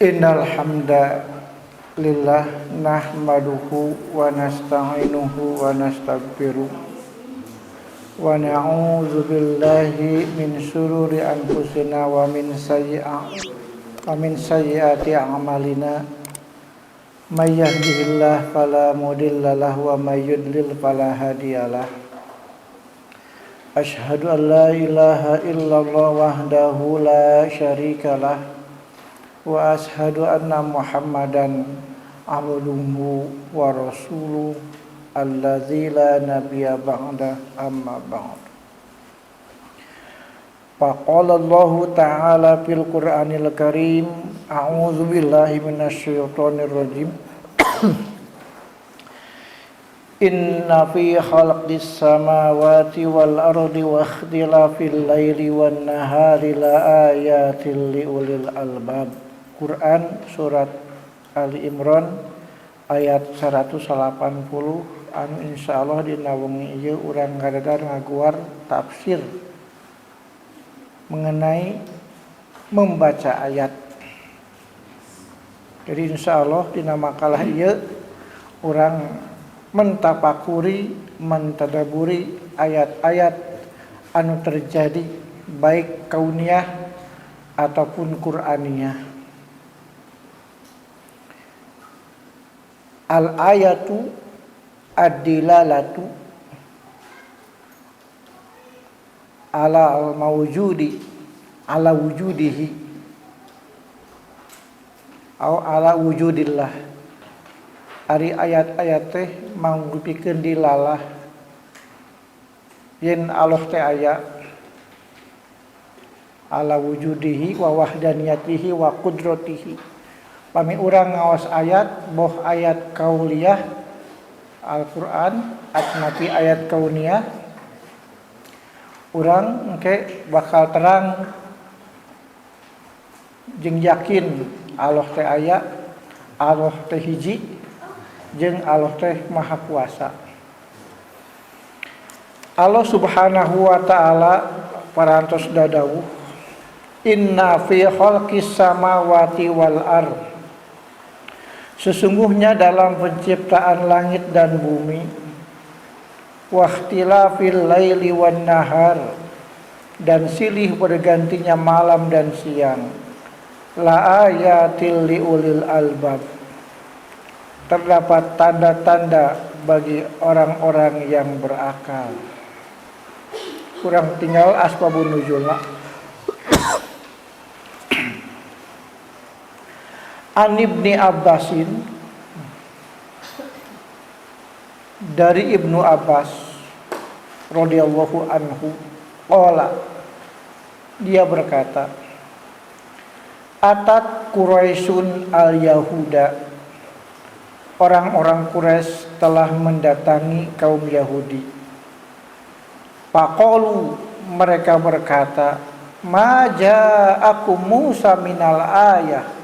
Innal hamdalillah nahmaduhu wa nasta'inuhu wa nastaghfiruh wa na'udzu billahi min syururi anfusina wa min sayyiati a'malina may yahdihillahu fala mudilla lahu wa may yudlil fala hadiyalah. Asyhadu an la ilaha illallah wahdahu la syarikalah wa ashhadu anna Muhammadan abduhu wa rasuluh allazi la nabiyya ba'da amma ba'd. Faqala Allah ta'ala fil Qur'anil Karim, a'udzu billahi minasy syaithanir rajim. Inna fi khalqis samawati wal ardi wa ikhtilafil laili wan nahari la ayatin liulil albab. Quran surat Ali Imran ayat 180 anu insyaallah dina wengi ieu urang gadadar ngaguar tafsir mengenai membaca ayat. Jadi insyaallah dina makalah ieu urang mentafakuri, mentadaburi ayat-ayat anu terjadi baik kauniyah ataupun Qur'aniyah. Al-ayatu ad-dilalatu ala al-mawjudi ala wujudihi atau ala wujudillah. Ari ayat-ayat teh manggupikeun dilalah yen Allah teh aya ala wujudihi wa wahdaniyatihi wa qudratihi. Pami urang ngaos ayat boh ayat kauliyah Al-Qur'an atnapi ayat kauniyah urang engke bakal terang jeung yakin Allah teh aya, Allah teh hiji jeung Allah teh maha kuasa. Allah Subhanahu wa taala parantos dadawuh, inna fi khalqis samawati wal ardh, sesungguhnya dalam penciptaan langit dan bumi, wahtilafil laili wan nahar, dan silih bergantinya malam dan siang, la ayatil liulil albab, terdapat tanda-tanda bagi orang-orang yang berakal. Kurang tinggal asbabun nuzulna. An Ibni Abbasin, dari Ibnu Abbas radhiyallahu anhu, qala, dia berkata, atat Quraisyun al-Yahuda, orang-orang Quraisy telah mendatangi kaum Yahudi. Faqalu, mereka berkata, ma ja'akum Musa minal ayah,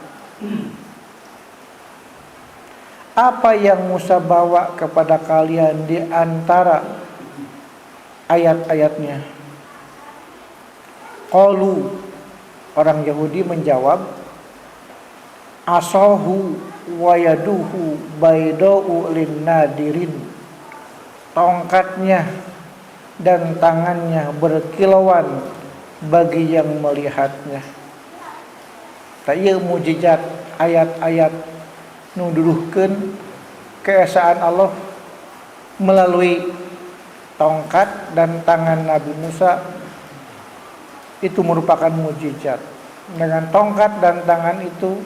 apa yang Musa bawa kepada kalian di antara ayat-ayatnya? Qalu, orang Yahudi menjawab, asahu wa yaduhu baydau linnadirin, tongkatnya dan tangannya berkilauan bagi yang melihatnya. Tak ieu mujizat ayat-ayat nuduhkeun keesaan Allah melalui tongkat dan tangan Nabi Musa, itu merupakan mujizat. Dengan tongkat dan tangan itu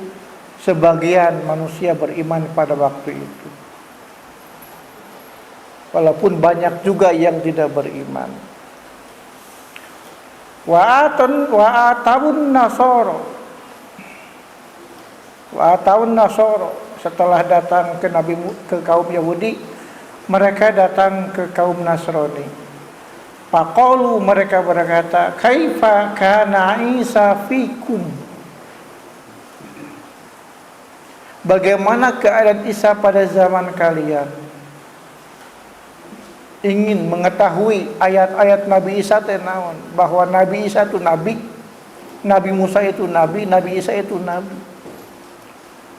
sebagian manusia beriman pada waktu itu, walaupun banyak juga yang tidak beriman. Wa atawun nasoro, setelah datang ke kaum Yahudi, mereka datang ke kaum Nasrani. Faqalu, mereka berkata, kaifa kana Isa fikum, bagaimana keadaan Isa pada zaman kalian? ingin mengetahui ayat-ayat Nabi Isa teh naon, bahwa Nabi Isa itu nabi, Nabi Musa itu nabi, Nabi Isa itu nabi.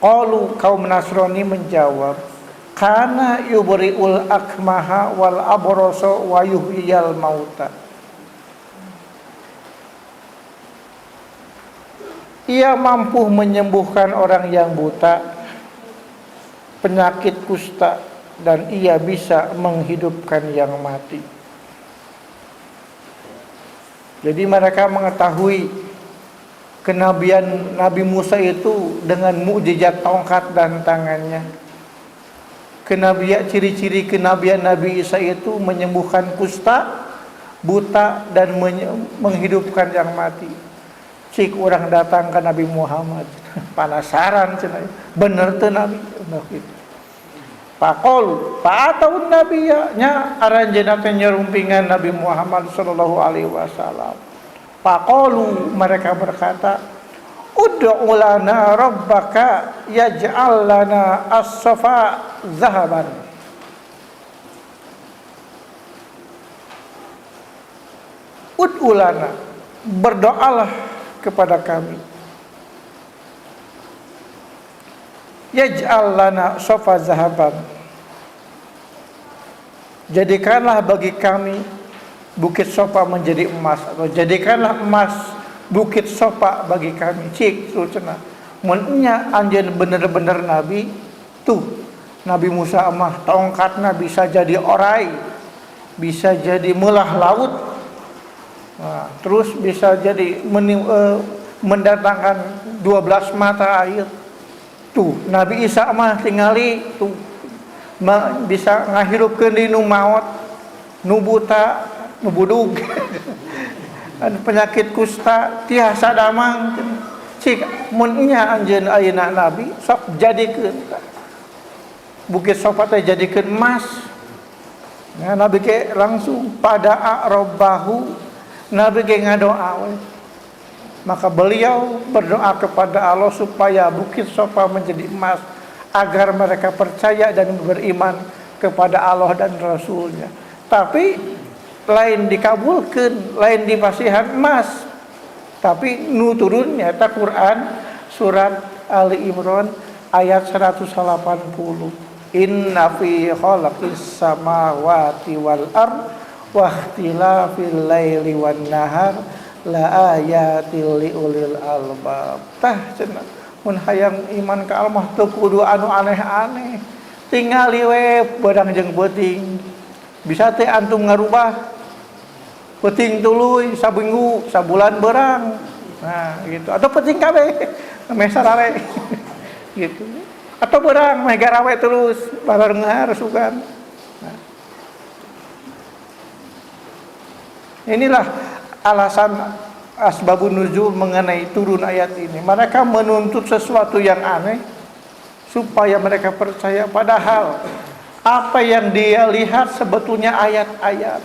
Qalu, kaum Nasrani menjawab, kana yubri'ul akmaha wal abrasa wa yuhyiyal mauta. Ia mampu menyembuhkan orang yang buta, penyakit kusta, dan ia bisa menghidupkan yang mati. Jadi mereka mengetahui kenabian Nabi Musa itu dengan mukjizat tongkat dan tangannya. Kenabian, ciri-ciri kenabian Nabi Isa itu menyembuhkan kusta, buta, dan menghidupkan yang mati. Cik orang datang ke Nabi Muhammad, penasaran cenah, bener tuh Nabi gitu. Pakol, pa'atau Nabiya nya aranjeuna teh nyerumpingan Nabi Muhammad sallallahu alaihi wasallam. Pakolu, mereka berkata, ud'u lana rabbaka yaj'al lana as-safa zahaban. Ud'u lana, berdoalah kepada kami. Yaj'al lana safa zahaban. Jadikanlah bagi kami bukit Sofa menjadi emas, atau jadikanlah emas bukit Sofa bagi kami. Cik tu cenah. Mun nya anjeun bener-bener nabi, tuh Nabi Musa mah tongkatna bisa jadi orai, bisa jadi melah laut. Nah, terus bisa jadi mendatangkan 12 mata air. Tuh Nabi Isa mah tingali tuh bisa ngahirupkeun di nu maot, nu buta, nu budug. Penyakit kusta tiasa damang. Cik mun nya anjeun ayeuna nabi sok jadikeun bukit Sofa teh jadikeun emas. Nah, nabi ke langsung pada rabbahu, nabi ke ngadoa we. Maka beliau berdoa kepada Allah supaya bukit Sofa menjadi emas, agar mereka percaya dan beriman kepada Allah dan Rasulnya. Tapi lain dikabulkan, lain dipasihan emas. Tapi nu turunnya ta Quran surat Ali Imran ayat 180. Inna fi khalaqis samawati wal ard wa ikhtilafil laili wan nahar la ayatil liulil albab. Tah cenah mun hayang iman ka Allah teu kudu anu aneh-aneh. Tingali we beurang jeung beuting. Bisa teh antum ngarubah peuting tuluy sabinggu, sabulan beurang. Nah, gitu. Atau peuting kabeh meh sarare. Gitu. Atau beurang meh garawe terus barengar sugan. Nah. Inilah alasan asbabun nuzul mengenai turun ayat ini. Mereka menuntut sesuatu yang aneh supaya mereka percaya, padahal apa yang dia lihat sebetulnya ayat-ayat.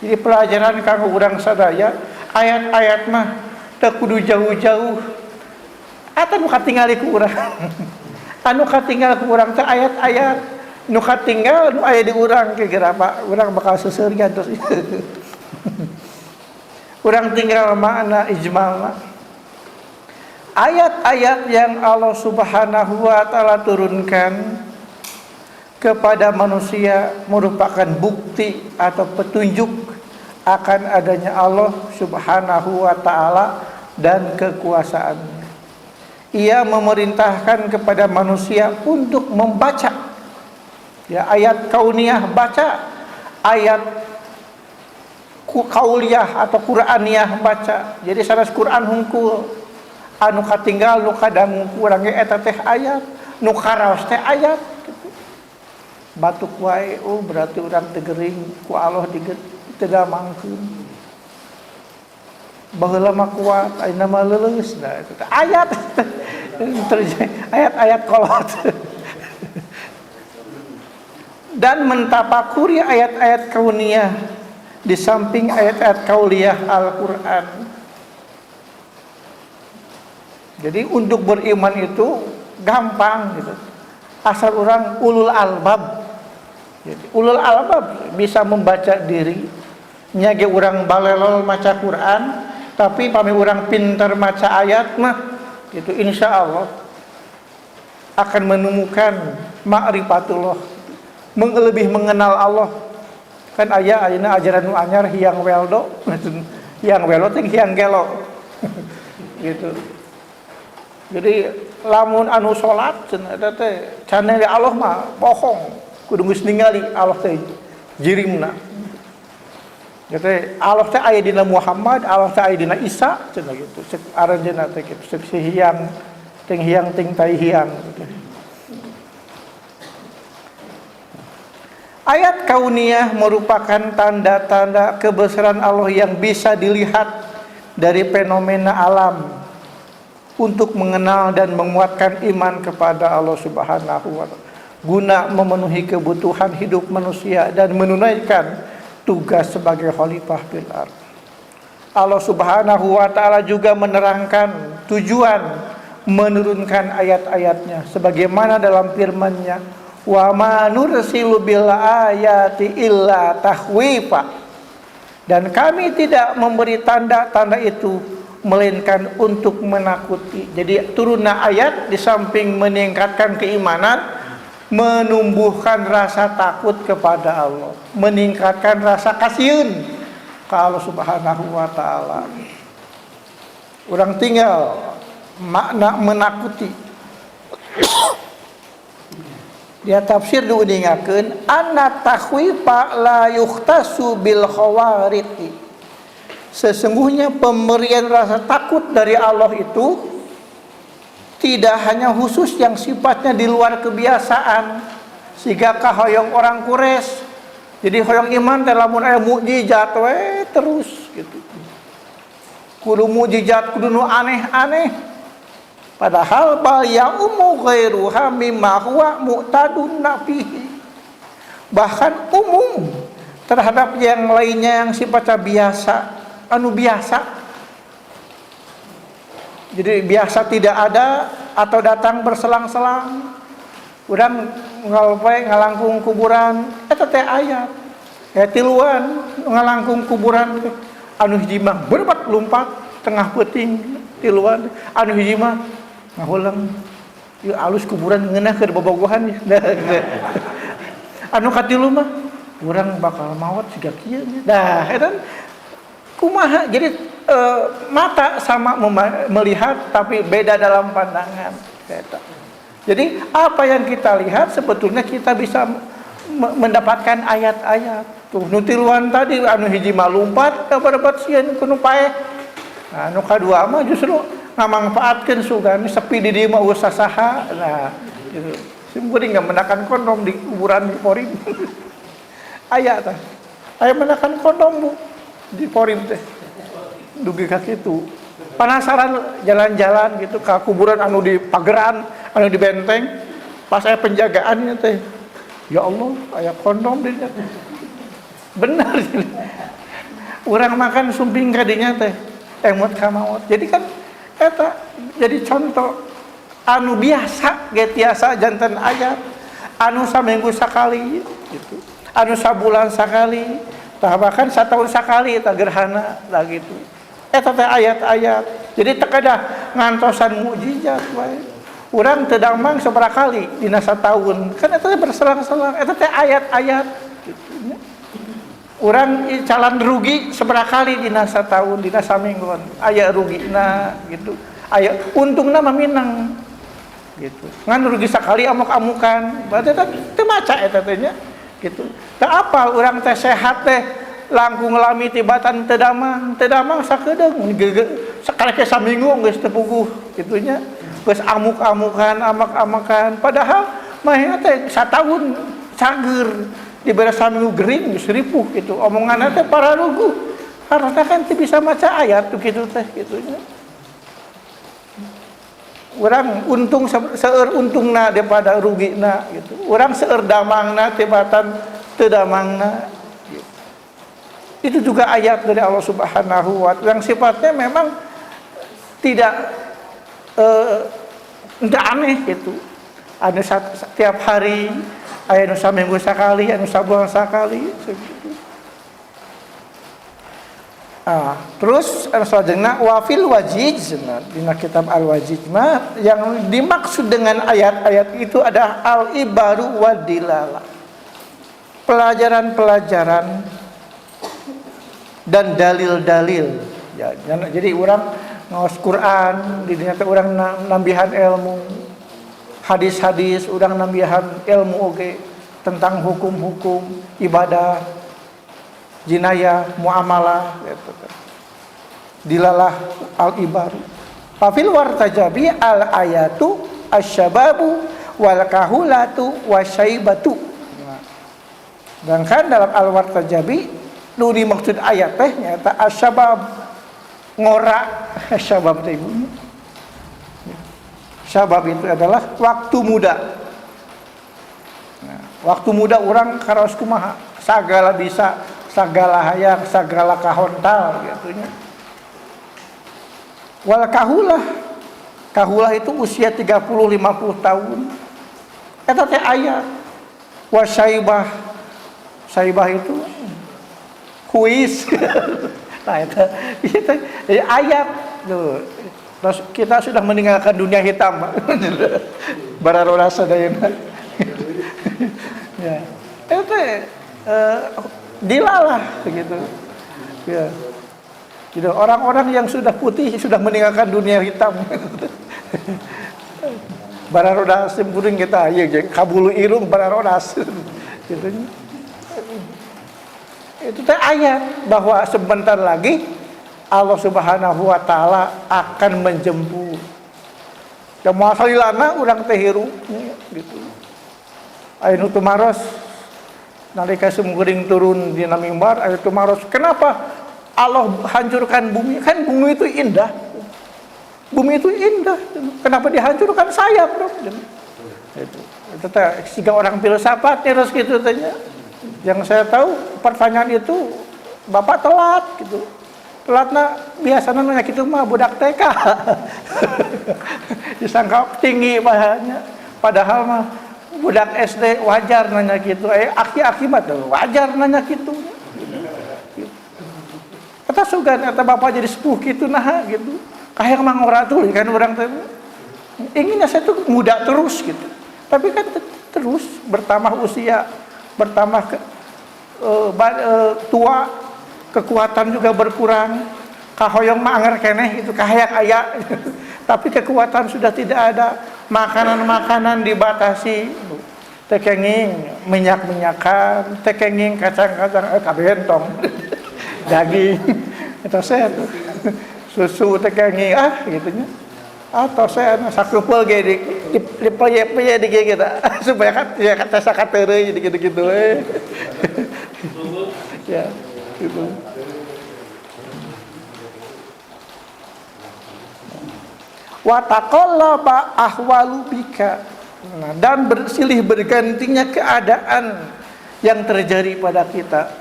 Jadi pelajaran kanggo urang sadaya, ayat-ayat mah teu kudu jauh-jauh. Atuh nu katingali ku urang. Anu katinggal ku urang teh ayat-ayat, nu katinggal nu aya di urang ke gerapa, urang bakal seuseurnya terus. Urang tinggal makna ijmalna. Ayat-ayat yang Allah Subhanahu wa taala turunkan kepada manusia merupakan bukti atau petunjuk akan adanya Allah Subhanahu wa taala dan kekuasaannya. Ia memerintahkan kepada manusia untuk membaca, ya, ayat kauniyah baca, ayat kauliyah atau Qur'aniyah baca. Jadi sanes Qur'an hungkul, anu katinggal nu kadangu urang ge eta teh ayat, nu karaos teh ayat. Batuk wae, oh berarti urang teh gering ku Allah digadamangkeun. Baheula mah kuat, ayeuna mah leuleus. Nah, itu ayat. Ayat-ayat kolot. Dan mentafakuri ayat-ayat kauniyah di samping ayat-ayat kauliyah Al-Qur'an. Jadi untuk beriman itu gampang gitu. Asal orang ulul albab. Jadi, ulul albab bisa membaca diri. Nya ge urang balelol maca Quran, tapi pami urang pinter maca ayat mah gitu insyaallah akan menemukan ma'rifatullah, lebih mengenal Allah. Kan ayeuna ajaran nu anyar hiang weldo, hiang weldo teh hiang gelo. Gitu. Jadi lamun anu salat cenah eta teh can Allah mah bohong, kudu geus ningali Allah teh jirimna. Jadi Allah teh aya dina Muhammad, Allah teh aya dina Isa cenah gitu. Cek aranjeunna teh kitu, cek si hiang ting tai hiang gitu. Ayat kauniyah merupakan tanda-tanda kebesaran Allah yang bisa dilihat dari fenomena alam untuk mengenal dan menguatkan iman kepada Allah Subhanahu wa taala, guna memenuhi kebutuhan hidup manusia dan menunaikan tugas sebagai khalifah fil ardh. Allah Subhanahu wa taala juga menerangkan tujuan menurunkan ayat-ayatnya sebagaimana dalam firman-Nya, wa ma nursilu bil ayati illa tahwifa, dan kami tidak memberi tanda-tanda itu melainkan untuk menakuti. Jadi turunna ayat di samping meningkatkan keimanan, menumbuhkan rasa takut kepada Allah, meningkatkan rasa kasihan ke Allah Subhanahu wa taala. Urang tinggal makna menakuti. Dia tafsir diuningakeun, anna takhwifa la yukhtasu bil khawariti. Sesungguhnya pemberian rasa takut dari Allah itu tidak hanya khusus yang sifatnya di luar kebiasaan, sehingga kahoyong orang Quraisy. Jadi hoyong iman teh lamun aya mukjizat we terus gitu. Kudu mukjizat, kudu nu aneh-aneh. Padahal bal ya'umu ghairuha mimma huwa mu'tadun nafihi. Bahkan umum terhadap yang lainnya yang sifatnya biasa, anu biasa. Jadi biasa tidak ada atau datang berselang-selang. Urang ngalangkung kuburan, eta teh ayat. Ya tiluan ngalangkung kuburan anu hiji mah berebat lompat tengah peuting tiluan, anu hiji mah ngahulang ieu alus kuburan ngeunah keur bobogohan. Anu katilu mah urang bakal maot siga kieu nya. Dah eta kumaha, jadi mata sama melihat tapi beda dalam pandangan eta. Jadi apa yang kita lihat sebetulnya kita bisa mendapatkan ayat-ayat. Tuh nutiluan tadi anu hiji mah lumpat dapat sieun kudu paeh. Nah, anu kadua mah justru ngamangpaatkeun sugan sepi di dieu mah usah saha. Nah, gitu. Simkuring enggak menakan kondom di kuburan di Porim. Aya tah. Aya menakan kondom Bu di Porim teh. Dugi ka kitu. Penasaran jalan-jalan gitu ke kuburan anu di pageran, anu di benteng. Pas aya penjagaannya teh. Ya Allah, aya kondom di dinya. Benar. Urang makan sumping ka dinya teh. Emot ka maot. Jadi kan eta jadi contoh anu biasa ge tiasa janten ayat, anu saminggu sakali gitu, anu sabulan sakali, tah bahkan satahun sakali eta gerhana lah gitu. Eta teh ayat-ayat. Jadi teu kadah ngantosan mukjizat wae. Urang teu damang sabaraha kali dina sataun. Kan eta berselang-selang, eta teh ayat-ayat gitu. Urang calan rugi sabaraha kali dina sataun, dina saminggon. Aya rugina gitu. Aya untungna mah minang. Gitu. Ngan rugi sakali amuk-amukan. Berarti teu maca eta teh nya. Gitu. Teu apal urang teh sehat teh langkung lami tibatan teu damang sakedeung sakali ke saminggu geus teu puguh kitu nya. Geus amuk-amukan, amak-amakan. Padahal mah teh satahun cager dibere saminggu gering geus ripuh gitu. Omonganna teh paralugu. Karena kan teu bisa maca ayat tuh kitu teh kitu nya. Urang untung seueur untungna daripada rugina gitu. Urang seueur damangna tibatan teu damangna. Gitu. Itu juga ayat dari Allah Subhanahu wa taala yang sifatnya memang tidak enggak aneh gitu. Ada setiap hari, aya nu saminggu sakali, anu sabulan sakali gitu. Terus selanjutnya wafil wajij, dina kitab al-wajij yang dimaksud dengan ayat-ayat itu adalah al-ibaru wadilalah, pelajaran-pelajaran dan dalil-dalil. Ya, jadi orang ngaos Quran, di dinya teh urang nambihan ilmu, hadis-hadis urang nambihan ilmu oge tentang hukum-hukum ibadah, jinayah, muamalah gitu. Dilalah al-ibaru. Fafil wartajabi al-ayatu asyababu wal kahulatu wasyaibatu. Dan kan dalam al-wartajabi nu dimaksud ayat teh nyata asyabab, ngora. Syabab teh ibu. Syabab itu adalah waktu muda. Waktu muda orang karaos kumaha, sagala bisa, sagala hayang, sagala kahontal gitu nya. Wal kahulah itu usia 30-50 tahun. Eta teh ayat. Wa syaibah itu kuis. Nah itu ayat tuh. Terus kita sudah meninggalkan dunia hitam. Bararola sadayana. Ya. Itu dilalah begitu. Ya. Gitu. Orang-orang yang sudah putih sudah meninggalkan dunia hitam. Bararodas simpuring kita, ya kabulu irung bararodas. Gitu. Itu teh ayat bahwa sebentar lagi Allah Subhanahu wa taala akan menjemput. Ya masalilana urang teh hirup gitu. Anu tumaros nalika sumkuring turun dina mimbar anu tumaros, kenapa Allah hancurkan bumi? Kan bumi itu indah. Bumi itu indah. Kenapa dihancurkan sayap, Bro? Itu teh siga orang filsafat terus gitu tanya. Yang saya tahu pertanyaan itu Bapak telat gitu. Telatna biasanya nanya gitu mah budak TK. Disangka tinggi bahanya. Padahal mah budak SD wajar nanya gitu. Aki-aki mah wajar nanya gitu. Kata sugan, kata bapak jadi sepuh gitu nah gitu. Kayak mangora tuh kan orang tuh. Inginnya saya tuh muda terus gitu. Tapi kan terus bertambah usia, bertambah tua, kekuatan juga berkurang. Kahoyong mah anger keneh itu kahayak aya. Tapi kekuatan sudah tidak ada. Makanan-makanan dibatasi. Tekenging minyak-minyakan, tekenging kacang-kacang kabehentong. Daging itu saya tuh susu tekenging gitu nya. Atau saya sakupel ge di peye di kita supaya ya kata sakateureuy gitu-gitu ya gitu. Wa taqallaba ahwalu bika. Nah, dan bersilih bergantinya keadaan yang terjadi pada kita.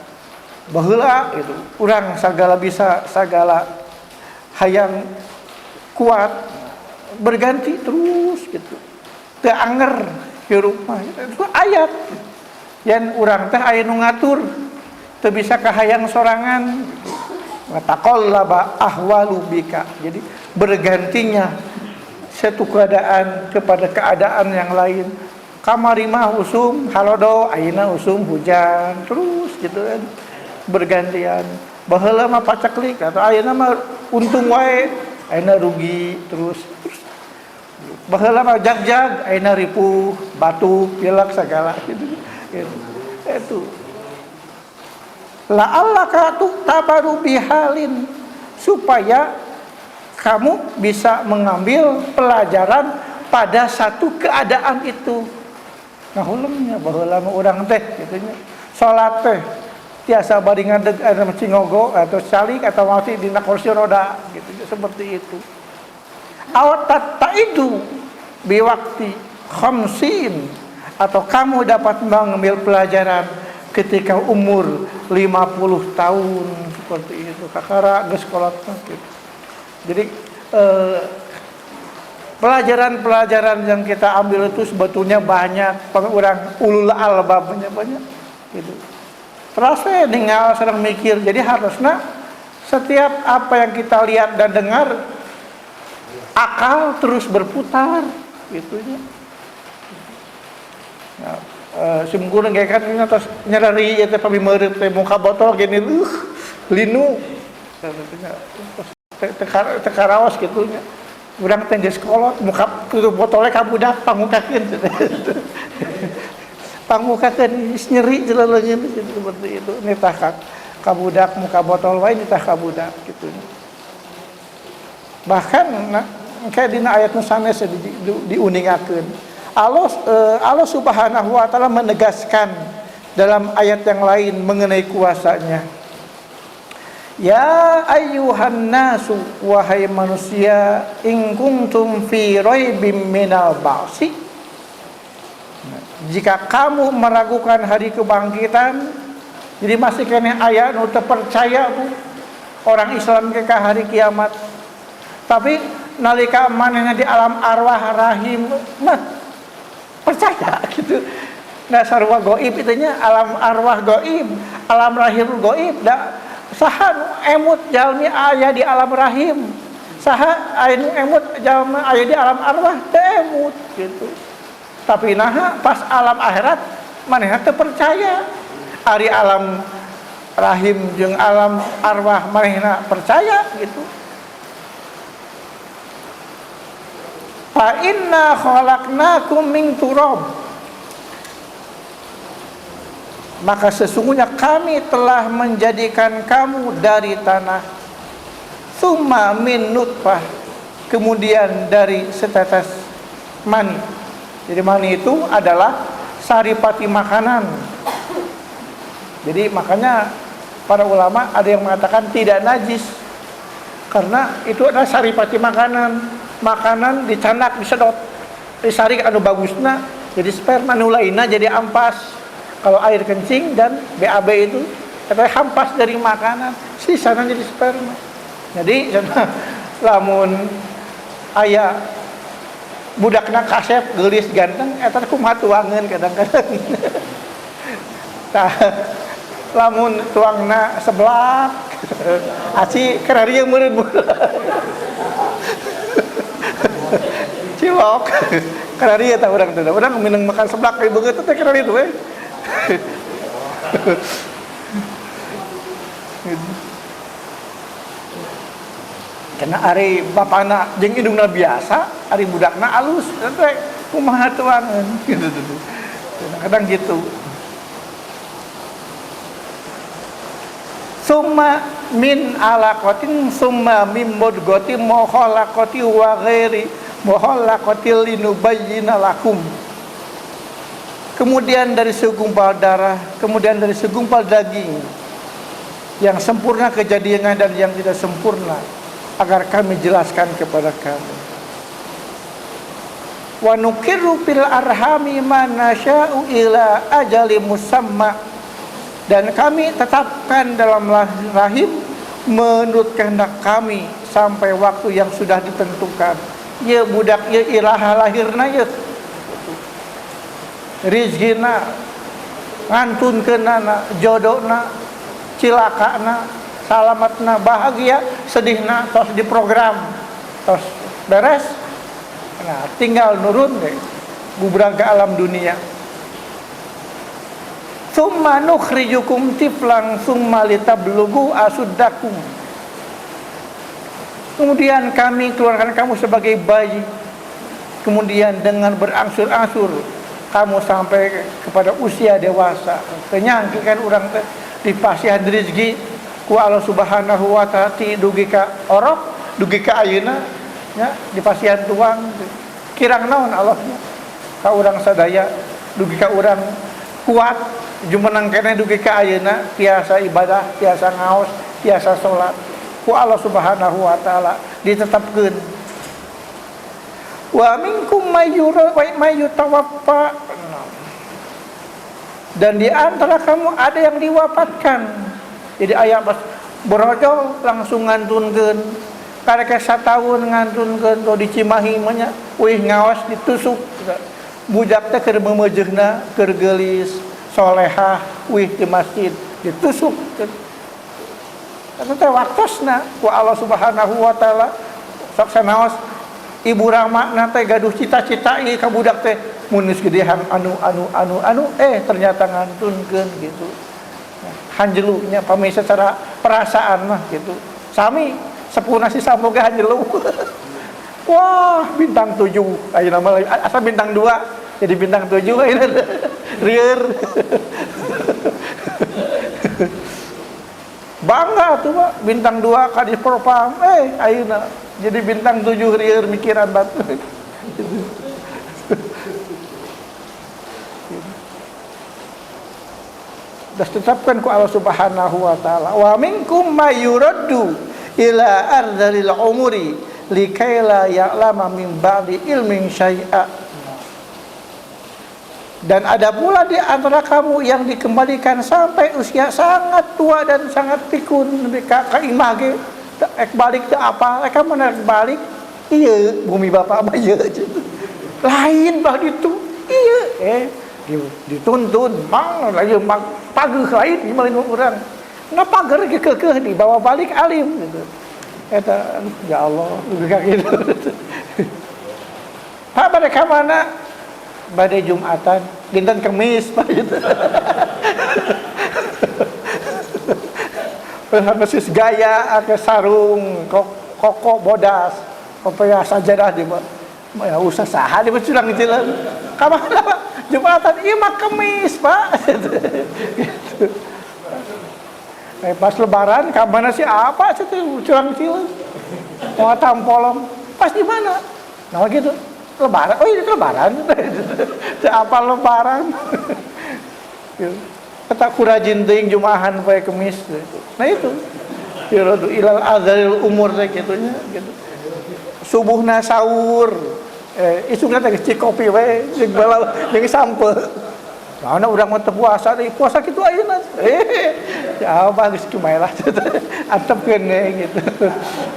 Baheula itu urang sagala bisa, sagala hayang kuat berganti terus gitu. Teu anger hirup mah itu ayat. Yen urang teh aya nu ngatur teu bisa kahayang sorangan. Wa taqallaba ahwalu bika. Jadi bergantinya satu keadaan kepada keadaan yang lain. Kamari mah usum halodo, ayeuna usum hujan terus gitu kan. Bergantian. Baheula mah paceklik atau ayeuna mah untung wae, ayeuna rugi terus. Baheula mah jag-jag, ayeuna ripuh, batu, pilek segala gitu. Itu. La'allaka tabaru bihalin, supaya kamu bisa mengambil pelajaran pada satu keadaan itu. Nah hulumnya baheula mah urang teh gitu nya. Salat teh tiasa bari ngadeg aya cingogo atau calik atau mati dina kursi roda gitu seperti itu. Awat taidu biwakti khamsin, atau kamu dapat mengambil pelajaran ketika umur 50 tahun seperti itu. Kakara geus kolot gitu. Jadi pelajaran-pelajaran yang kita ambil itu sebetulnya banyak. Orang ulul albab banyak gitu. Terus saya tinggal sedang mikir, jadi harusnya Setiap apa yang kita lihat dan dengar, akal terus berputar, gitu ya. Nah, simgurang kayak kan terus nyerari ya teh pamimeureup teh muka botol gini linu tekarawas gitu nya. Urang teh geus kolot muka tutup botolnya ka budak pangukakeun. Pangukakeun nyeri jeleleungeun seperti itu. Nitah ka budak muka botol wae nitah ka budak gitu. Bahkan kayak dina ayat nu sanes diuningakeun. Allah Subhanahu wa taala menegaskan dalam ayat yang lain mengenai kuasanya. Ya ayyuhan nasu, wahai manusia, in kuntum fi raibim minal ba'si. Jika kamu meragukan hari kebangkitan, jadi masih kena ayat nu teu percaya bu orang Islam ke hari kiamat. Tapi nalika manehna di alam arwah rahim mah percaya gitu. Nah sarua gaib itunya alam arwah gaib, alam rahim gaib. Da saha emut jalmi aya di alam rahim, saha anu emut jalmi aya di alam arwah teu emut gitu. Tapi naha pas alam akhirat manehna teu percaya. Ari alam rahim jeung alam arwah manehna percaya gitu. Fa inna khalaqnakum min turab, maka sesungguhnya kami telah menjadikan kamu dari tanah, summa min nutfah, kemudian dari setetes mani. Jadi mani itu adalah saripati makanan. Jadi makanya para ulama ada yang mengatakan tidak najis karena itu adalah saripati makanan. Makanan dicanak, disedot, disaring anu bagusna jadi sperma, nu lainna jadi ampas. Kalau air kencing dan BAB itu katanya hampas dari makanan, sisana jadi sperma. Jadi lamun aya budakna kasep geulis ganteng eta kumaha tuangeun kadang-kadang. Tah lamun tuangna seblak aci kararieu meureun cilok karari eta urang teh urang minang makan seblak kayak begitu teh karari teh karena ari bapana jeung indungna biasa ari budakna alus teh kumaha tuangeun gitu kadang gitu. Summa min alaqatin summa min mudghatin mukhalaqati wa ghairi mukhalaqatil linubayyina lakum. Kemudian dari segumpal darah, kemudian dari segumpal daging, yang sempurna kejadiannya dan yang tidak sempurna, agar kami jelaskan kepada kamu. Wa nuqirru fil arhami ma nasya'u ila ajali musamma, dan kami tetapkan dalam rahim menurut kehendak kami sampai waktu yang sudah ditentukan. Ya budak ya ilaha lahirna ya rizkina ngantunkeunana jodohna cilakana salamatna bahagia sedihna tos diprogram tos beres. Nah tinggal nurun deh gubrang ke alam dunia. Summa nukhrijukum tiflan summa litablughu asuddakum. Kemudian kami keluarkan kamu sebagai bayi. Kemudian dengan berangsur-angsur kamu sampai kepada usia dewasa. Kenyangkikan urang teh dipasihan rezeki ku Allah Subhanahu wa taala ti dugi ka orok, dugi ka ayeuna nya dipasihan tuang. Kirang naon Allahnya ka urang sadaya dugi ka urang kuat jumenang keneh dugi ka ayeuna tiasa ibadah, tiasa ngaos, tiasa salat. Ku Allah Subhanahu wa taala ditetapkeun. Wa minkum mayyutawaffa, dan di antara kamu ada yang diwafatkan. Jadi aya pas borojol langsung ngantunkeun, karek 1 tahun ngantunkeun to di Cimahi mah nya, wih ngaos ditusuk. Budak teh keur meumeujeugna keur geulis solehah wih di masjid ditusuk. Eta teh waktosna ku Allah Subhanahu wa taala sok sanaos ibu ramana teh gaduh cita-cita ieu ka budak teh mun geus gedehan anu ternyata ngantunkeun gitu. Hanjelunya pami secara perasaan mah gitu. Sami sepuna si samoga hanjelu. Wah, bintang 7. Ayeuna mah asal bintang 2 jadi bintang 7 ayeuna. Rieur. Bangga tuh Pak, bintang 2 kadis propam. Ayeuna jadi bintang 7 rieur mikiran batu. Das tetapkan ku Allah Subhanahu wa taala. Wa minkum may yuraddu ila ardhil umuri likaila ya'lama min ba'di ilmin syai'a. Dan ada pula di antara kamu yang dikembalikan sampai usia sangat tua dan sangat pikun ka imah ge ek balik teu apa eka mana balik ieu bumi bapa mah ieu lain bah ditu ieu dituntun mang lain mang pageuh lain di malin urang ngapager ge keukeuh dibawa balik alim gitu eta ya Allah kayak gitu. Pak mereka mana badai Jumatan dinten Kemis Pak gitu. Persis gaya ake sarung koko bodas kopaya sajadah di ya usah saha di curang ngicileun ka mana Pak Jumatan ieu mah Kemis Pak gitu. Pas lebaran ka mana sih apa sih curang ngicileun mau tampolong pas di mana nah gitu lebaran oh ini lebaran apa lebaran kata kurajin teuing Jumaahan poe Kemis nah itu yuradu ilal adzalil umur teh kitunya gitu subuhna sahur isukna teh cikopi we jeung balau jeung sampe nah urang mah teu puasa deui puasa kitu ayeuna ya bagus kumaha lah antepkeun gitu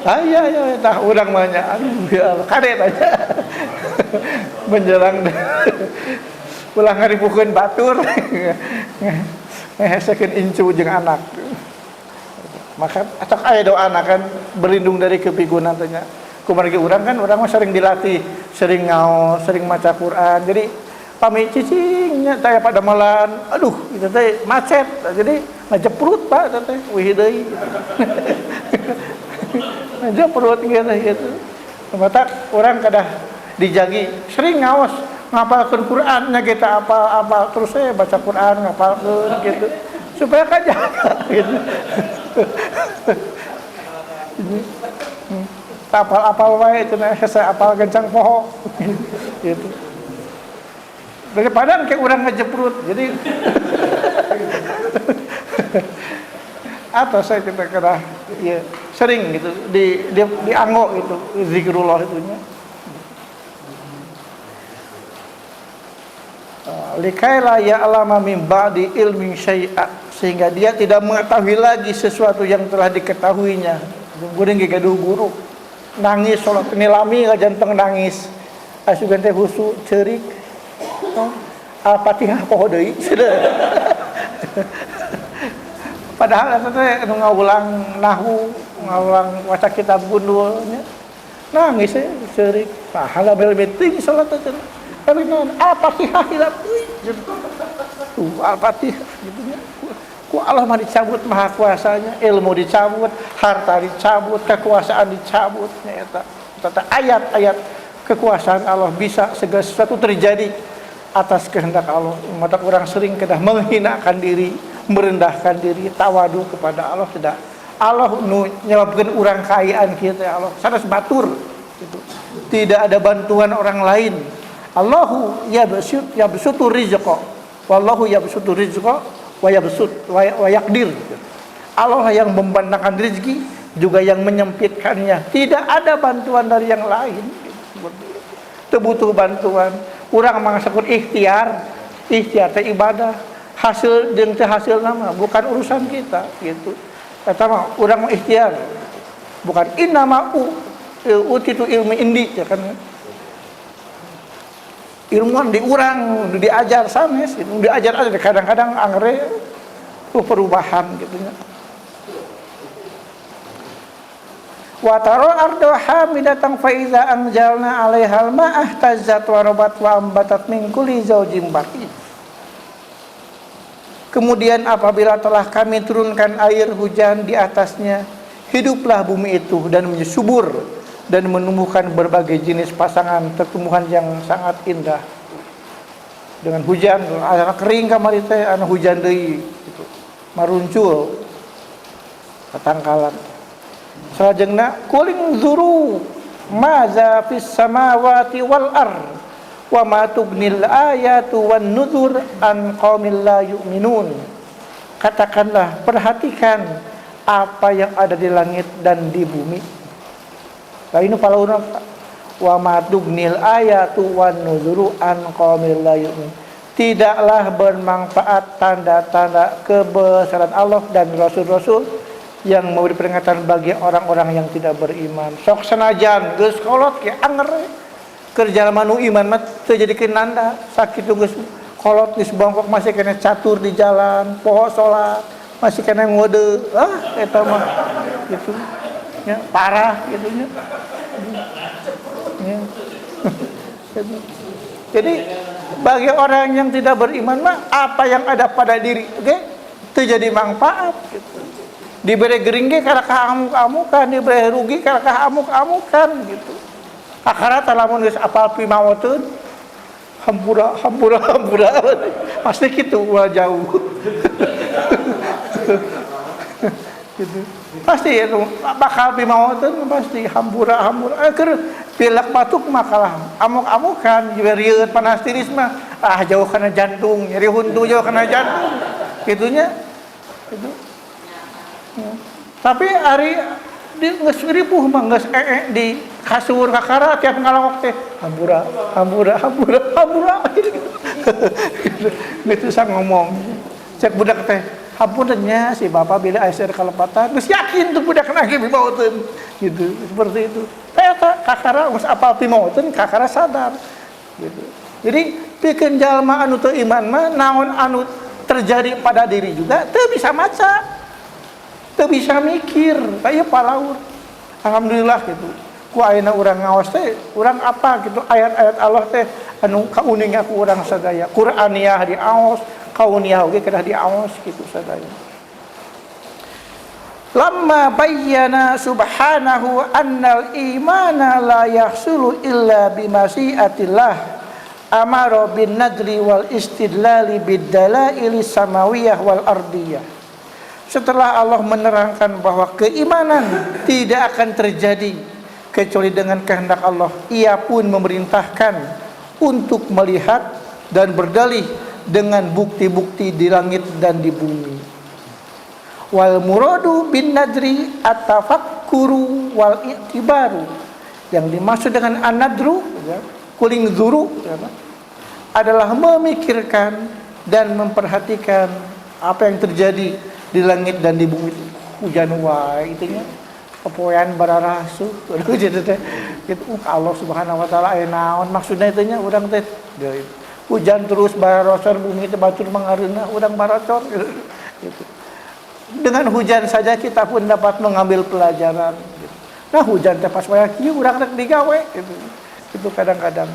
aya tah urang mah nya aduh ya kadet aja menjelang ulah ngaribukeun batur ngehesekeun incu jeung anak maka atak aya doana kan berlindung dari kepikunan teh nya kumaha urang mah sering dilatih sering ngaos sering maca Quran jadi pami cicingnya teh pada malan aduh itu teh macet jadi ngajeprut Pak teh wih deui ngajeprut gitu mata orang kadah dijagi sering ngaos ngapalkeun Quran nya kita apa terus baca Quran ngapalkeun gitu supaya kajaga gitu apal wae cenah hese apal gencang poho gitu daripada kayak orang ngejeprut jadi atau saya kita kena ya sering gitu di anggo gitu zikrullah itunya likaila ya'lama min ba'di ilmin syai'a sehingga dia tidak mengetahui lagi sesuatu yang telah diketahuinya geuning ge gaduh guru nangis salat nilami ngajanteng nangis asugan teh husu ceurik Al-Fatihah poho deui padahal eta teh anu ngaulang nahwu ngaulang waca kitab gundul nya nangis ceurik pahala bel meeting salat teh tapi naon Al-Fatihah hilap deui tuh Al-Fatihah gitu nya ku Allah mah dicabut maha kuasanya ilmu dicabut harta dicabut kekuasaan dicabut nya eta ayat-ayat kekuasaan Allah bisa segala sesuatu terjadi atas kehendak Allah. Mata orang sering kedah menghinakan diri, merendahkan diri, tawadu kepada Allah tidak. Allah nu nyelapkeun urang kaayaan kieu teh Allah sanes batur gitu. Tidak ada bantuan orang lain. Allahu yabsutu rizqa. Wallahu yabsutu rizqa wa yaqdir. Allah yang membentangkan rezeki juga yang menyempitkannya. Tidak ada bantuan dari yang lain. Teu butuh bantuan. Urang mangaskeun ikhtiar teh ibadah. Hasil jeung teu hasilna mah bukan urusan kita gitu. Eta mah urang mah ikhtiar. Bukan innama utitu ilmi indi ya kan. Ilmuan di urang diajar sanes gitu. Diajar aja kadang-kadang angre perubahan gitu nya. Wa taro ardo hamidatan fa iza anjalna 'alaihal ma'ah tazzat wa rabat wa ambatat min kulli zawjin bahij. Kemudian apabila telah kami turunkan air hujan di atasnya, hiduplah bumi itu dan menjadi subur dan menumbuhkan berbagai jenis pasangan tumbuhan yang sangat indah. Dengan hujan, anak kering kamari teh, anak hujan deui gitu. Maruncul katangkalan. Salajengna kuling zuru maza fis samawati wal ard wa ma tughnil ayatu wan nuzur an qaumil la yu'minun. Katakanlah, perhatikan apa yang ada di langit dan di bumi. Lainu palauna wa ma tughnil ayatu wan nuzuru an qaumil la yu'minun. Tidaklah bermanfaat tanda-tanda kebesaran Allah dan rasul-rasul yang memberi peringatan bagi orang-orang yang tidak beriman. Sok sanajan geus kolot ge anger kerja manu iman mah teu jadikeun nanda sakitu geus kolot geus bongkok masih kena catur di jalan, poho salat, masih kena ngode. Eta mah gitu. Ya, parah gitu nya. Ya. Jadi bagi orang yang tidak beriman mah apa yang ada pada diri ge teu jadi manfaat gitu. Diberi gering ge karena kaamuk-amukan, diberi rugi karena kaamuk-amukan gitu. Akhirat lamun geus apal pimawoteun hampura pasti kitu ulah jauh. Gitu. Pasti itu bakal pimawoteun pasti hampura keur pilek batuk mah kalah amuk-amukan diberi panas tiris mah jauh kana jantung, nyeri huntu jauh kana jantung. Kitunya itu. Ya. Tapi ari di geus ripuh mah geus di kasur kakara tiap ngalawak teh hampura gitu sang ngomong cek budak teh hampunnya si bapak bila aisyar kalepatan geus yakin tuh budak nage bimaoteun gitu seperti itu eta kakara geus apal pimaoteun kakara sadar gitu. Jadi pikeun jalma anu teu iman mah naon anu terjadi pada diri juga teu bisa maca. Teu bisa mikir, kayak palaur. Alhamdulillah gitu. Ku ayeuna urang ngaos teh, urang apa gitu ayat-ayat Allah teh anu kauning aku urang sadaya. Qur'aniyah diaos, kauniyah oge kedah diaos gitu sadaya. Lamma bayyana subhanahu annal imana la yahsulu illa bimasyiatillah amara bin nadri wal istidlali bid dalail samawiyah wal ardiyah. Setelah Allah menerangkan bahwa keimanan tidak akan terjadi kecuali dengan kehendak Allah, Ia pun memerintahkan untuk melihat dan berdalih dengan bukti-bukti di langit dan di bumi. Wal muradu bin nadri at-tafakkuru wal i'tibaru. Yang dimaksud dengan an-nadru, kuling zuru, adalah memikirkan dan memperhatikan apa yang terjadi di langit dan di bumi. Hujan wae itunya kepoean bararasu jadi teh gitu Allah Subhanahu wa taala aya naon maksudna itunya urang teh hujan terus bararosor bumi teh batur mangareuna urang barocor gitu. Dengan hujan saja kita pun dapat mengambil pelajaran gitu. Nah hujan teh pas waya kieu urang rek digawe gitu. Itu kadang-kadang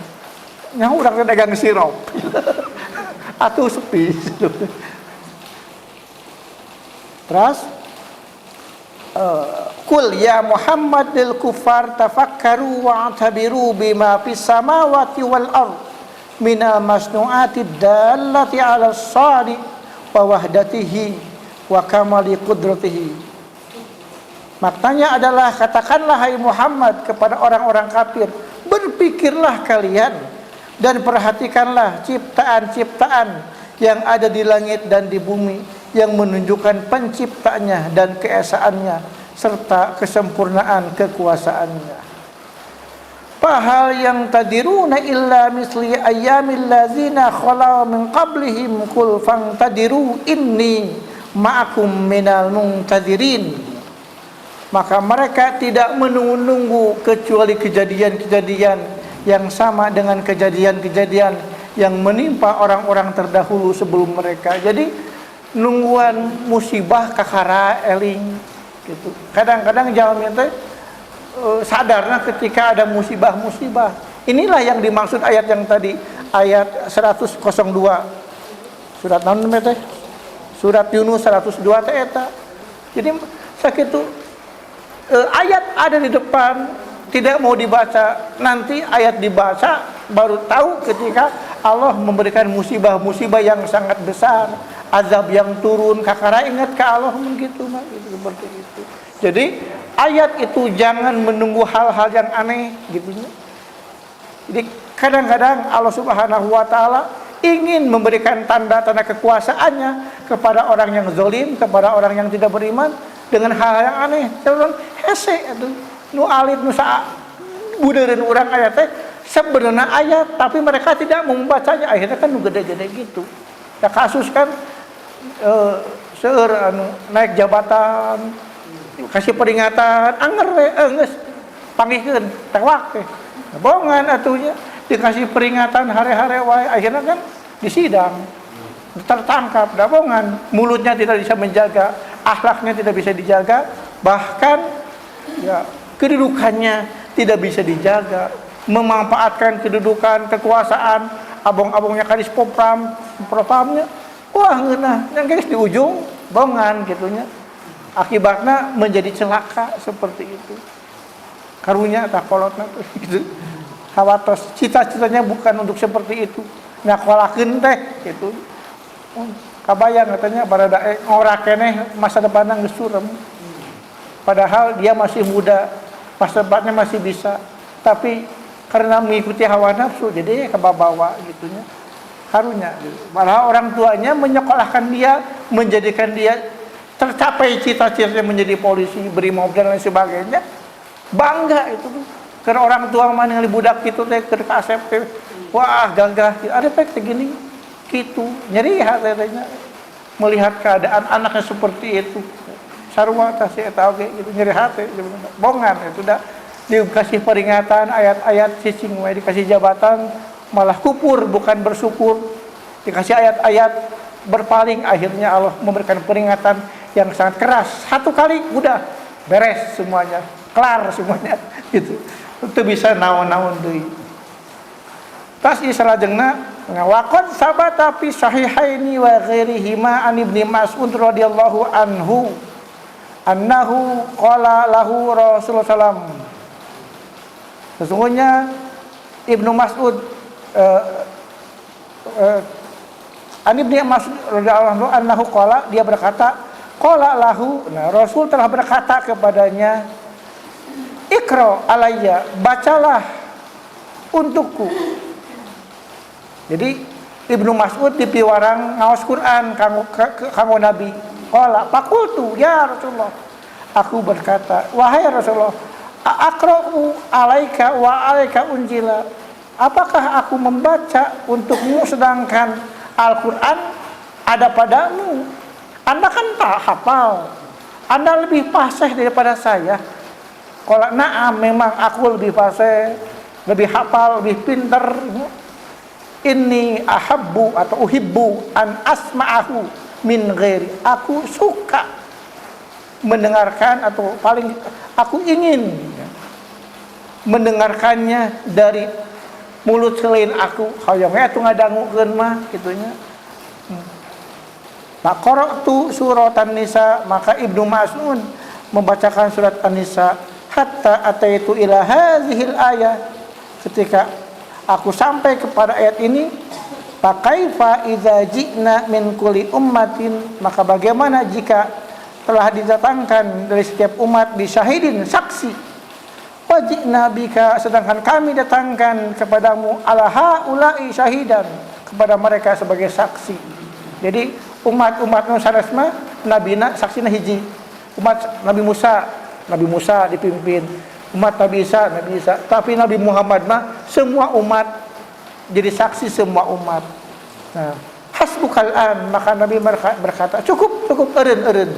nya urang teh dagang sirop atuh sepi. Terus kul ya Muhammadil kufar tafakkaru wa'tabiru bima fis samawati wal ard minal masnu'ati dallati 'ala as-sadi wa wahdatihi wa kamali qudratihi. Maknanya adalah katakanlah hai Muhammad kepada orang-orang kafir, berpikirlah kalian dan perhatikanlah ciptaan-ciptaan yang ada di langit dan di bumi yang menunjukkan penciptanya dan keesaannya serta kesempurnaan kekuasaannya. Fahal yang tadiruna illa misli ayyamil ladzina khala min qablihim qul fantadiru inni ma'akum minal muntadirin. Maka mereka tidak menunggu-nunggu kecuali kejadian-kejadian yang sama dengan kejadian-kejadian yang menimpa orang-orang terdahulu sebelum mereka. Jadi nungguan musibah kakara eling gitu. Kadang-kadang jalmi teh sadarnya ketika ada musibah-musibah. Inilah yang dimaksud ayat yang tadi, ayat 102. Surat naon teh? Surat Yunus 102 teh eta. Jadi sakitu ayat ada di depan, tidak mau dibaca, nanti ayat dibaca baru tahu ketika Allah memberikan musibah-musibah yang sangat besar, azab yang turun, kakara ingat ke Allah begitu mah, gitu, seperti itu. Jadi ayat itu jangan menunggu hal-hal yang aneh gitu. Jadi kadang-kadang Allah Subhanahu wa taala ingin memberikan tanda-tanda kekuasaannya kepada orang yang zalim, kepada orang yang tidak beriman dengan hal yang aneh. Orang hese atuh nu alit nu saa budeureun urang ayat teh sebenarnya ayat tapi mereka tidak membacanya, akhirnya kan nu gede-gede gitu. Ya kasus kan seueur anu naik jabatan kasih peringatan anger we geus panggihkeun tewak teh. Bohongan atunya dikasih peringatan hari-hari wae akhirnya kan disidang tertangkap. Bohongan, mulutnya tidak bisa menjaga, akhlaknya tidak bisa dijaga, bahkan ya kedudukannya tidak bisa dijaga, memanfaatkan kedudukan, kekuasaan, abong-abongnya kadis propamnya, wah ngeunah, yang guys di ujung bohongan gitunya. Akibatnya menjadi celaka seperti itu. Karunya tak kolotna tuh gitu. Hawatos cita-citanya bukan untuk seperti itu. Nyakolakeun teh gitu. Kabayang katanya baradae ngora keneh masa depanna geus surem. Padahal dia masih muda, masa depannya masih bisa. Tapi karena mengikuti hawa nafsu jadi kebawa gitunya. Karunya gitu. Padahal orang tuanya menyekolahkan dia, menjadikan dia tercapai cita-citanya menjadi polisi, brimob dan lain sebagainya. Bangga itu tuh. Karena orang tua mah ningali budak kitu teh keur kasep teh. Wah, gagah. Ada pek teh gini kitu. Nyeri hati teh melihat keadaan anaknya seperti itu. Sarua tah si eta oge gitu nyeri hati. Bongan itu dah dikasih peringatan ayat-ayat cicing we dikasih jabatan malah kupur bukan bersyukur. Dikasih ayat-ayat berpaling akhirnya Allah memberikan peringatan yang sangat keras. Satu kali udah beres semuanya. Kelar semuanya gitu. Itu bisa naon-naon deui. Tas salajengna ngawakon sabata fi sahihaini wa ghairihima an Ibnu Mas'ud radhiyallahu anhu annahu qala lahu Rasulullah sallam. Sesungguhnya Ibnu Mas'ud an Ibnu Mas'ud radhiyallahu anhu annahu qala, dia berkata qala lahu, nah Rasul telah berkata kepadanya, Iqra alayya, bacalah untukku. Jadi Ibnu Mas'ud dipiwarang ngaos Quran kanggo Nabi. Qala faqultu ya Rasulullah, aku berkata, wahai Rasulullah, aqra'u alaika wa alaika unjila. Apakah aku membaca untukmu sedangkan Al-Qur'an ada padamu? Anda kan tak hafal. Anda lebih fasih daripada saya. Kalau na'am, memang aku lebih fasih, lebih hafal, lebih pintar. Inni ahabbu atau uhibbu an asma'ahu min ghairi. Aku suka mendengarkan atau paling aku ingin mendengarkannya dari mulut selain aku. Hayang atuh ngadangukeun mah kitunya. Faqara'tu surat An-Nisa, maka Ibnu Mas'ud membacakan surat An-Nisa hatta ataitu ila hadhil ayat. Ketika aku sampai kepada ayat ini, fa kaifa idza ji'na min kulli ummatin, maka bagaimana jika telah didatangkan dari setiap umat bisyahidin, saksi, wa ji'na bika, sedangkan kami datangkan kepadamu ala haula'i syahidan, kepada mereka sebagai saksi. Jadi umat-umat nu sanes mah nabina saksina hiji. Umat Nabi Musa dipimpin, umat Nabi Isa, tapi Nabi Muhammad mah semua umat jadi saksi semua umat. Nah, hasbukal an, maka Nabi berkata, cukup eureun.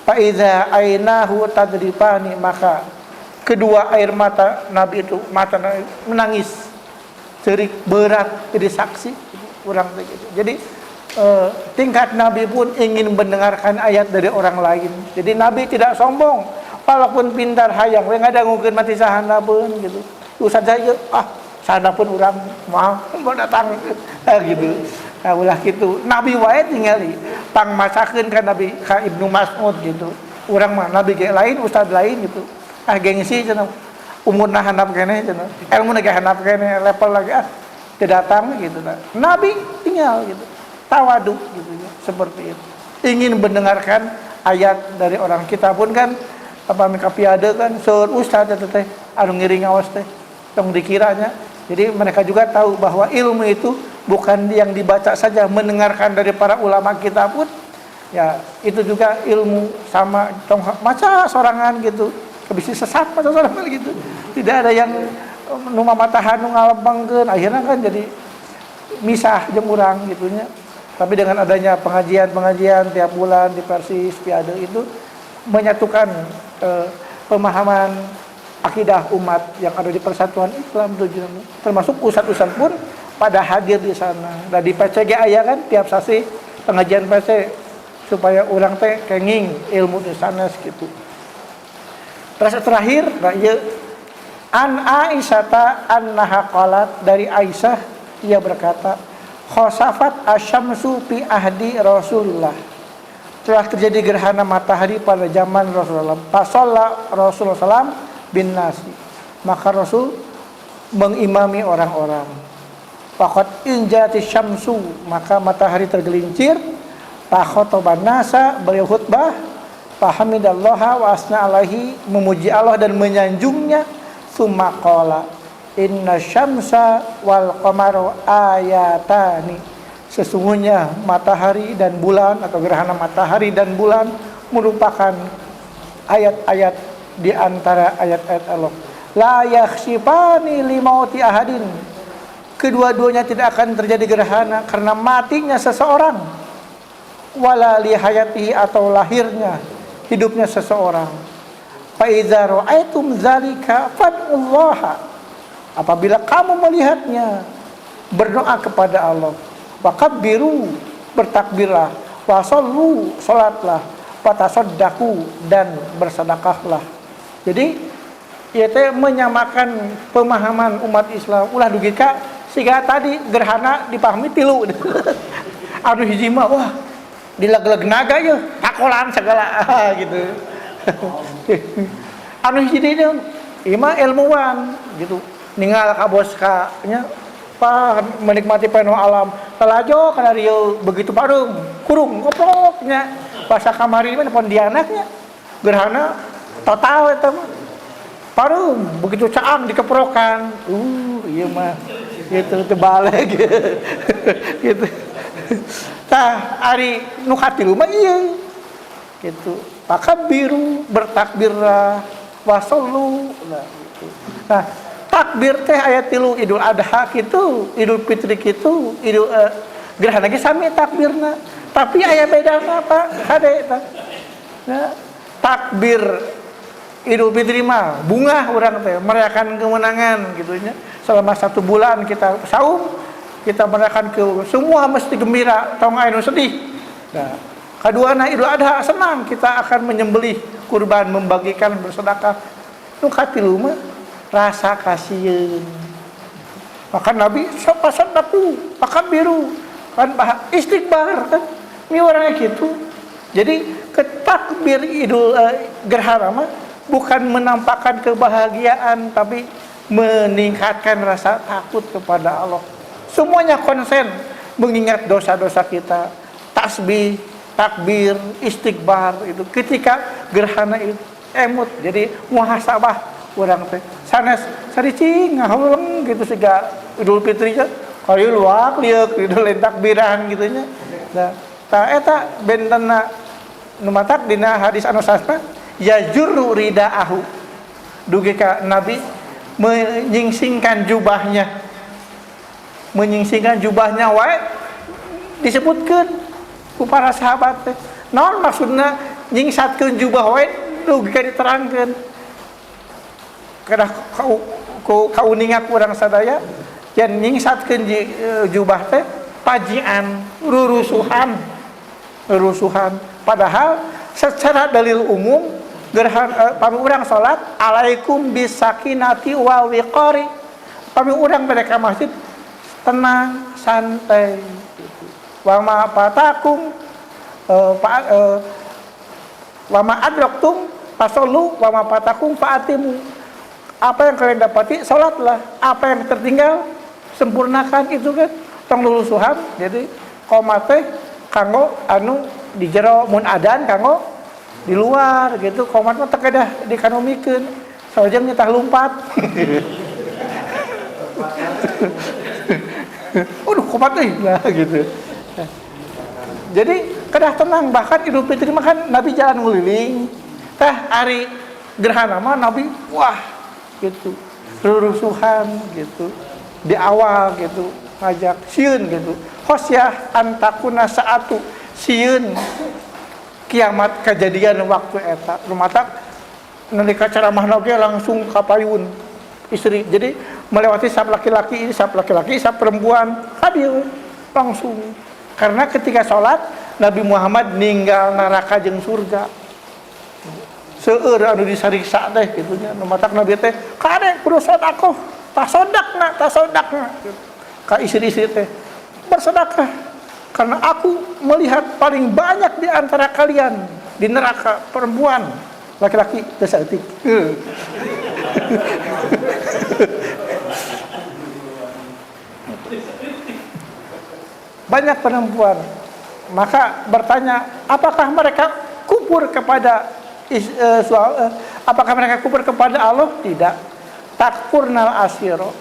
Fa iza ainahu tadrifani, maka kedua air mata Nabi itu menangis. Cerik berat jadi saksi orang begitu. Jadi tingkat Nabi pun ingin mendengarkan ayat dari orang lain. Jadi Nabi tidak sombong. walaupun pintar hayang we ngadangukeun mati sahana pun gitu. Ustaz saya sahana pun urang moal mau datang gitu. Nah, ulah gitu. Nabi wae ningali pangmasakeun ka Nabi ka Ibnu Mas'ud gitu. Urang mah nabi ge lain, ustaz lain gitu. Gengsi cenah. Umurna handap keneh cenah. Ilmu ge handap keneh, level lagi teu datang gitu. Nabi tinggal gitu. Tawadu gitu ya, seperti itu. Ingin mendengarkan ayat dari orang kita pun kan apa mikapiade kan seur ustaz teh anu ngiring ngaos teh tong dikiranya. Jadi mereka juga tahu bahwa ilmu itu bukan yang dibaca saja, mendengarkan dari para ulama kita pun ya itu juga ilmu sama tong maca sorangan gitu. Bisa sesat maca sorangan gitu. Tidak ada yang nu mamatahan nu ngalempengkeun, akhirnya kan jadi misah jeung urang gitunya. Tapi dengan adanya pengajian tiap bulan di Persis Piade itu menyatukan pemahaman akidah umat yang ada di Persatuan Islam tujuannya. Termasuk ustaz-ustaz pun pada hadir di sana. Dan di PCG aya kan tiap sasi pengajian PC supaya orang teh kenging ilmu di sana segitu. Terus terakhir ieu an Aisyata annaha qalat, dari Aisyah ia berkata, khosafat asyamsu fi ahdi Rasulullah, telah terjadi gerhana matahari pada zaman Rasulullah. Fasalla Rasulullah SAW bin nasi, maka Rasul mengimami orang-orang. Faqad injati syamsu, maka matahari tergelincir. Fakhotoban nasa, beliau khutbah. Fahamidallaha wa asna alaihi, memuji Allah dan menyanjungnya. Summa qala, inna syamsa wal qamaru ayatani, sesungguhnya matahari dan bulan atau gerhana matahari dan bulan merupakan ayat-ayat di antara ayat-ayat Allah. La yakhsifani limauti ahadin, kedua-duanya tidak akan terjadi gerhana karena matinya seseorang, wala li hayatihi, atau lahirnya hidupnya seseorang. Fa idza ra'aitum dzalika fad'ullaha, apabila kamu melihatnya berdoa kepada Allah. Wa kabbiru, bertakbirlah. Wa shollu, salatlah. Wa tasaddaqu, dan bersedekahlah. Jadi ieu teh menyamakan pemahaman umat Islam. Ulah dugi ka siga tadi gerhana dipahami tilu. Anu hiji mah wah dileg-leg naga ye takolan segala gitu. Anu hiji dieu ieu mah ilmuwan gitu. Ninggal ka bos ka nya menikmati fenomena alam telajo kana dieu begitu parung kurung ngoproknya pas kamari mah pon dianaknya gerhana total eta mah parung begitu caang dikeprokan ieu mah gitu tebalik gitu tah ari nu katilu mah ieu gitu biru bertakbirlah wasallu nah takbir teh ayat tilu Idul Adha kitu, Idul Fitri kitu, gerhana ge sami takbirna. Tapi aya bedana apa? Hade eta. Ya, takbir Idul Fitri mah bunga urang teh merayakan kemenangan gitu nya. Selama 1 bulan kita saum, kita merayakan ke semua mesti gembira, tong anu sedih. Nah, kaduana Idul Adha senang, kita akan menyembelih kurban, membagikan, bersedekah. Nu katilu mah rasa kasieun. Maka Nabi sapasaddaku, biru kan istighfar kan. Ini orangnya gitu. Jadi ketakbir Idul gerhana mah bukan menampakkan kebahagiaan tapi meningkatkan rasa takut kepada Allah. Semuanya konsen mengingat dosa-dosa kita. Tasbih, takbir, istighfar itu ketika gerhana itu emut. Jadi muhasabah urang teh sanes saricing ngahulang gitu siga Idul Fitri nya kali luak liuk gitu lain takbiran gitu nya. Nah, ta eta bentenna nu matak dina hadis anu sastra yajurru ridaahu, dugi ka Nabi menyingsingkan jubahnya wae disebutkeun ku para sahabat teh. Naon maksudna nyingsatkeun jubah wae dugi ka diterangkeun. Kada kauningat urang sadaya yen nyingsatkeun jubah teh pajian rurusuhan padahal secara dalil umum gerhana pami urang salat alaikum bisakinati wal wiqari. Pami urang mereka masjid tenang, santai. Wa ma fatakum wa ma adraktum fasallu wa ma fatakum faatimu. Apa yang kalian dapati salatlah, apa yang tertinggal sempurnakan. Itu kan tong lulusuhan. Jadi qomat teh kanggo anu di jero mun adan kanggo di luar gitu. Qomat mah teu kedah dikanomikeun saojeng nyetah lumpat. Aduh qomat euy lah gitu. Jadi kedah tenang. Bahkan Idul Fitri mah kan Nabi jalan ngeliling. Tah ari gerhana mah Nabi wah gitu rurusuhan gitu di awal gitu ngajak sieun gitu khosyah antakuna saatu sieun kiamat kejadian waktu eta rumatak nalika ceramah oge langsung kapayun istri. Jadi melewati sab laki-laki ini sab laki-laki sab perempuan hadir langsung karena ketika sholat Nabi Muhammad ninggal neraka jeung surga seueur anu disariksa teh gitunya. Nu matak Nabi teh kadek kudu sedekah, tasodakna ka istri-istri teh bersedekah karena aku melihat paling banyak di antara kalian di neraka perempuan, laki-laki teu saeutik. Banyak perempuan. Maka bertanya, apakah mereka kufur kepada apakah mereka kufur kepada Allah? Tidak. Takfurnal asyiro.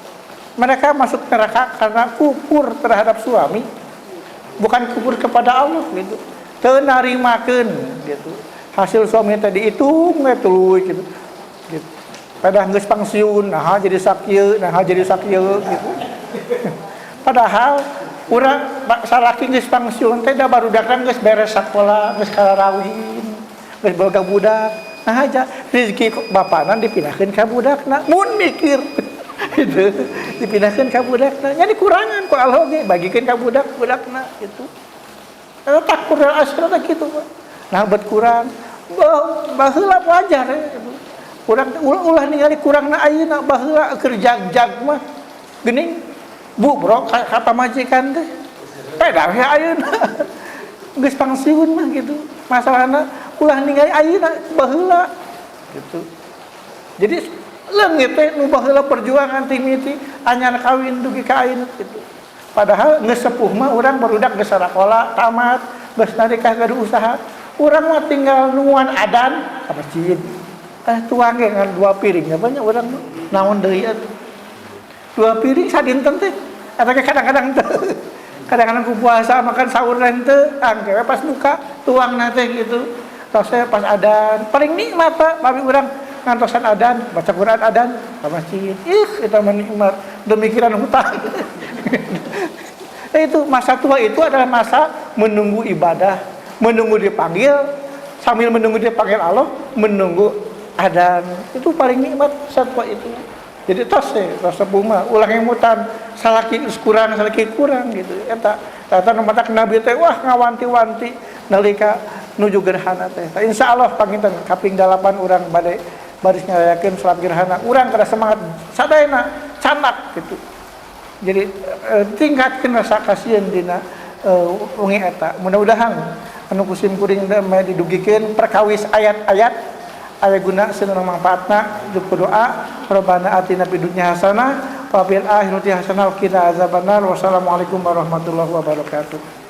Mereka masuk neraka karena kufur terhadap suami, bukan kufur kepada Allah gitu. Teu narimakeun gitu. Hasil suami tadi itu ngetuluy gitu. Gitu. Padahal geus pangsiun, nah jadi sakieu gitu. Padahal urang salaki geus pangsiun teh da barudak geus beres sakola, geus kalarawin. Geus boga budak, nah aja rezeki bapana dipindahkeun ka budakna. Mun mikir gitu, dipindahkeun ka budakna. Nya dikurangan ku Allah ge bagikeun ka budakna gitu. Eta takfur al-asyirah kitu, Pak. Nah bet kurang baheula wajar gitu. Urang ulah ningali kurangna ayeuna baheula keur jag-jag mah geuning bubrok ka pamajikan teh. Pedah we ayeuna. Geus pangsiun mah gitu. Masalahna ulah ningali ayeuna baheula gitu. Jadi leungit teh nu baheula perjuangan timiti anyar kawin dugi ka ayeuna gitu. Padahal geus sepuh mah urang barudak geus sakola tamat, geus narikah gaduh usaha. Urang mah tinggal nungguan adan ka masjid. Tuang ge ngan 2 piring nya banyak urang mah. Naon deui atuh. 2 piring sadinten teh. Eta ge kadang-kadang teh. Kadang-kadang ku puasa makan sahur teu angke pas buka tuangna teh gitu. Tos pas adan paling nikmat Pak bagi urang ngantosan adan baca Quran adan ka masjid. Eta mah nikmat demikiran hutang. Itu masa tua itu adalah masa menunggu ibadah, menunggu dipanggil, sambil menunggu dipanggil Allah, menunggu adan. Itu paling nikmat masa tua itu. Jadi tos sepuh mah ulah ngemutan salaki kurang gitu. Eta nu matak Nabi teh wah ngawanti-wanti nalika nuju gerhana teh. Insyaallah panginten kaping 8 urang bade baris ngarayakeun salat gerhana. Urang kada semangat sadayana canak gitu. Jadi tingkatkeun rasa kasieun dina wengi eta. Mudah-mudahan anu kusim kuring didugikeun perkawis ayat-ayat aya guna seuneu mangpaatna jeung doa Rabbana atina fid dunya hasanah wa fil akhirati hasanah wa qina azabannar. Wassalamualaikum warahmatullahi wabarakatuh.